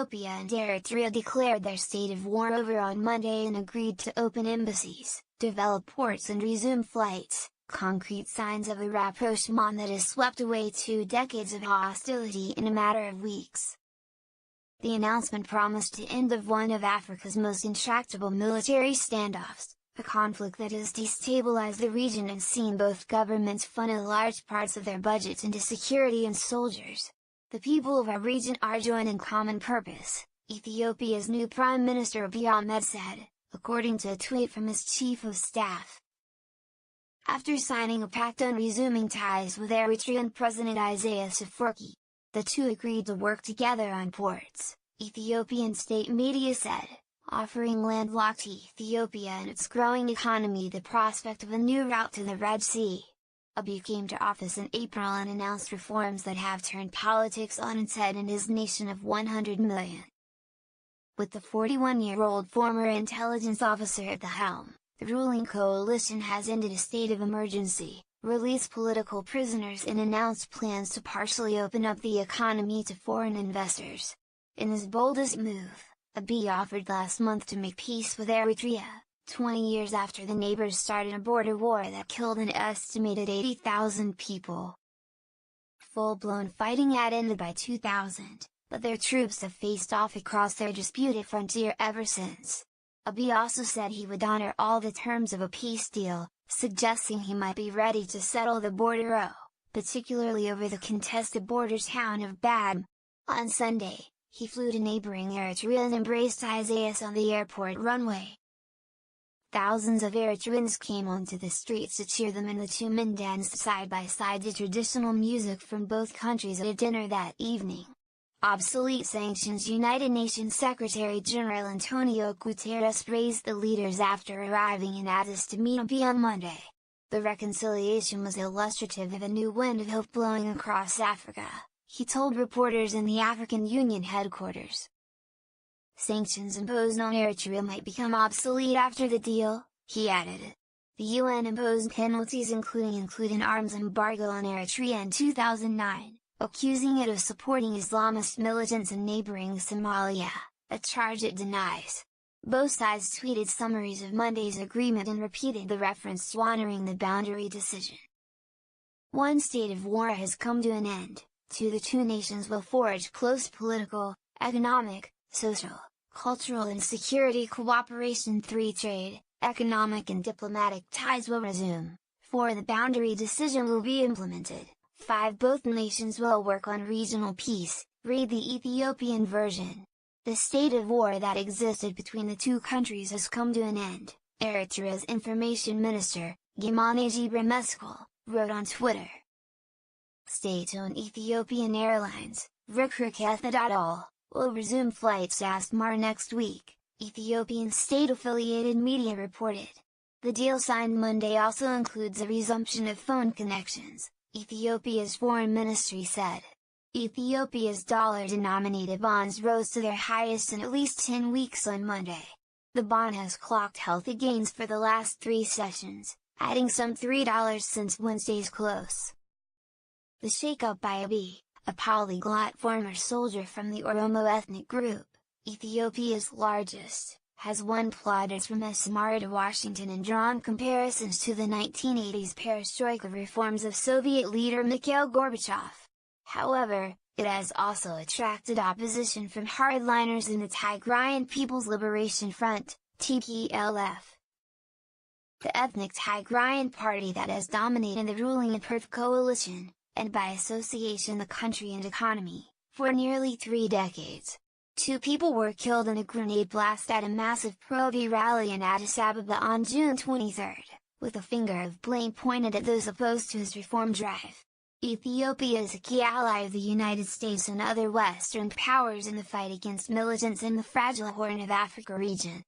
Ethiopia and Eritrea declared their state of war over on Monday and agreed to open embassies, develop ports and resume flights, concrete signs of a rapprochement that has swept away 2 decades of hostility in a matter of weeks. The announcement promised to end one of Africa's most intractable military standoffs, a conflict that has destabilized the region and seen both governments funnel large parts of their budgets into security and soldiers. The people of our region are joining common purpose, Ethiopia's new Prime Minister Abiy Ahmed said, according to a tweet from his Chief of Staff. After signing a pact on resuming ties with Eritrean President Isaias Afwerki, the two agreed to work together on ports, Ethiopian state media said, offering landlocked Ethiopia and its growing economy the prospect of a new route to the Red Sea. Abiy came to office in April and announced reforms that have turned politics on its head in his nation of 100 million. With the 41-year-old former intelligence officer at the helm, the ruling coalition has ended a state of emergency, released political prisoners and announced plans to partially open up the economy to foreign investors. In his boldest move, Abiy offered last month to make peace with Eritrea, 20 years after the neighbors started a border war that killed an estimated 80,000 people. Full-blown fighting had ended by 2000, but their troops have faced off across their disputed frontier ever since. Abiy also said he would honor all the terms of a peace deal, suggesting he might be ready to settle the border, particularly over the contested border town of Badme. On Sunday, he flew to neighboring Eritrea and embraced Isaias on the airport runway. Thousands of Eritreans came onto the streets to cheer them and the two men danced side by side to traditional music from both countries at a dinner that evening. Obsolete sanctions. United Nations Secretary-General Antonio Guterres praised the leaders after arriving in Addis to meet Abiy on Monday. The reconciliation was illustrative of a new wind of hope blowing across Africa, he told reporters in the African Union headquarters. Sanctions imposed on Eritrea might become obsolete after the deal, he added. The UN imposed penalties including arms embargo on Eritrea in 2009, accusing it of supporting Islamist militants in neighboring Somalia, a charge it denies. Both sides tweeted summaries of Monday's agreement and repeated the reference to honoring the boundary decision. One state of war has come to an end, the two nations will forge close political, economic, social, cultural and security cooperation. 3 Trade, economic and diplomatic ties will resume. 4 The boundary decision will be implemented. 5 Both nations will work on regional peace, read the Ethiopian version. The state of war that existed between the two countries has come to an end, Eritrea's information minister, Yemane Gebremeskel, wrote on Twitter. State-owned Ethiopian Airlines, rapprochement, will resume flights to Asmara next week, Ethiopian state-affiliated media reported. The deal signed Monday also includes a resumption of phone connections, Ethiopia's foreign ministry said. Ethiopia's dollar-denominated bonds rose to their highest in at least 10 weeks on Monday. The bond has clocked healthy gains for the last 3 sessions, adding some $3 since Wednesday's close. The shake-up by Abiy, a polyglot former soldier from the Oromo ethnic group, Ethiopia's largest, has won plaudits from Asmara to Washington and drawn comparisons to the 1980s perestroika reforms of Soviet leader Mikhail Gorbachev. However, it has also attracted opposition from hardliners in the Tigrayan People's Liberation Front, TPLF. The ethnic Tigrayan party that has dominated the ruling PERF coalition, and by association the country and economy, for nearly 3 decades. 2 people were killed in a grenade blast at a massive pro-Abiy rally in Addis Ababa on June 23, with a finger of blame pointed at those opposed to his reform drive. Ethiopia is a key ally of the United States and other Western powers in the fight against militants in the fragile Horn of Africa region.